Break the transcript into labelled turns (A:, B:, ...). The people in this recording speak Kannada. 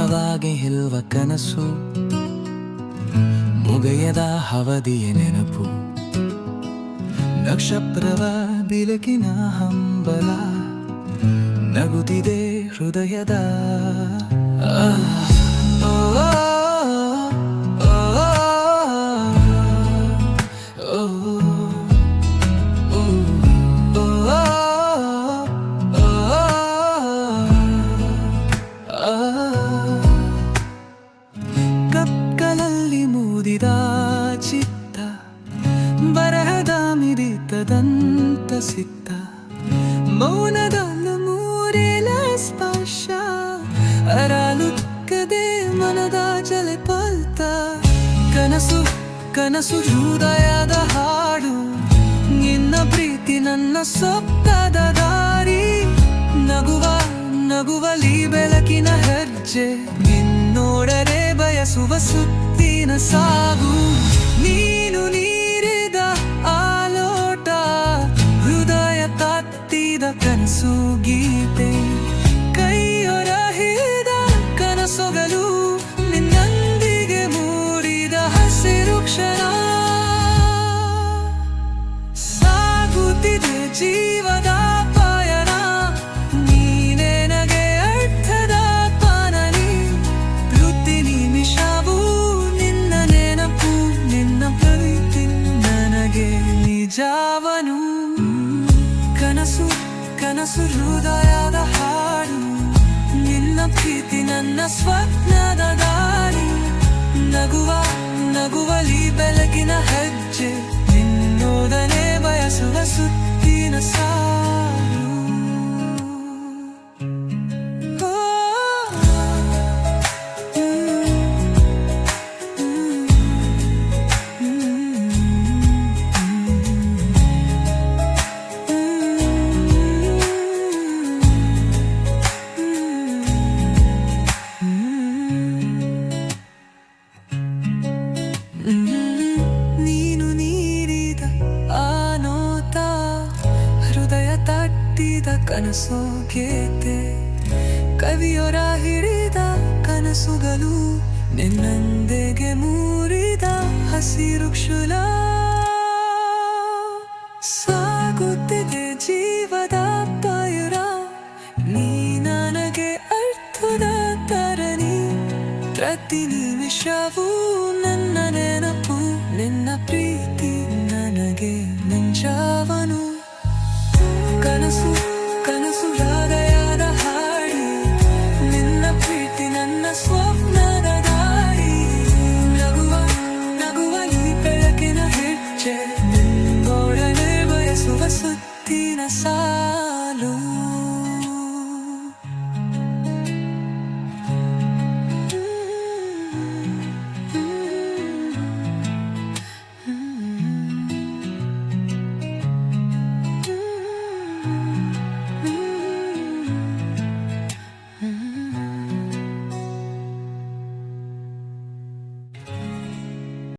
A: ದೃಢವಾಗಿ ನಿಲ್ಲುವ ಕನಸು, ಮುಗಿಯದ ಅವಧಿಯ ನೆನಪು, ನಕ್ಷತ್ರವ ಬೆಳಕಿನ ಹಂಬಲ, ನಗುತ್ತಿದೆ ಹೃದಯದ ಕಕ್ಕಲಲ್ಲಿ ಮೂದಿದ ಚಿತ್ತ, ಬರಹದ ಮಿಡಿತದಂತ ಸಿತ್ತ, ಮೌನದಲ್ಲೂ ಮೂರೇಲ ಸ್ಪರ್ಶ, ಅರಳುಕ್ಕದೆ ಮನದ ಜಲಪಲ್ತ. ಕನಸು ಕನಸು ಹೃದಯದ ಹಾಡು, ನಿನ್ನ ಪ್ರೀತಿ ನನ್ನ ಸ್ವಪ್ನದ ದಾರಿ, ನಗುವ ನಗುವಲಿ ಬೆಳಕಿನ ಹೆಜ್ಜೆ, ನಿನ್ನೋಡರೆ ಬಯಸುವ ಸುತ್ತಿನ ಸಾಗು. ನೀನು ನೀರಿದ ಆಲೋಟ, ಹೃದಯ ತತ್ತಿದ ಕನಸು ಗೀತೆ, ಕೈಯೊರ ಹಿಡಿದ ಕನಸೊಗಲು, ನಿನ್ನೊಂದಿಗೆ ಮೂಡಿದ ಹಸಿರು ಕ್ಷಣ. ಸಾಗುತ್ತಿದೆ ಜೀವದ ಪಯಣ, ನೀನೇ ನಗೆ ಅರ್ಥದ ಪಾನನಿ, ಪ್ರತಿ ನಿಮಿಷವೂ ನಿನ್ನ ನೆನಪು, ನಿನ್ನ ಪ್ರೀತಿ ನನಗೆ ನಿಜವನು. ಕನಸು ಕನಸು ಹೃದಯದ ಹಾಡು, ನಿನ್ನ ಪ್ರೀತಿ ನನ್ನ ಸ್ವಪ್ನದ ದಾರಿ, ನಗುವ ನಗುವಲಿ ಬೆಳಕಿನ ಹೆಜ್ಜೆ, ನಿನ್ನೋದನೆ ಬಯಸುವ ಸುತ್ತಿನ ಸಾಲು. ನೀನು ನೀಡಿದ ಆನೋತ, ಹೃದಯ ತಟ್ಟಿದ ಕನಸೋ ಗೀತೆ, ಕವಿಯೊರ ಹಿಡಿದ ಕನಸುಗಳು, ನಿನ್ನೊಂದಿಗೆ ಮೂಡಿದ ಹಸಿರು ಕ್ಷುಲ. ಸಾಗುತ್ತಿದೆ ಜೀವದ ಪಯಣ, ನೀ ನನಗೆ ಅರ್ಥದ ತರಣಿ, ಪ್ರತಿ ನಿಮಿಷವೂ ನನ್ನ ನೆನಪು, ನಿನ್ನ ಪ್ರೀತಿ ನನಗೆ ನಿಜವನು.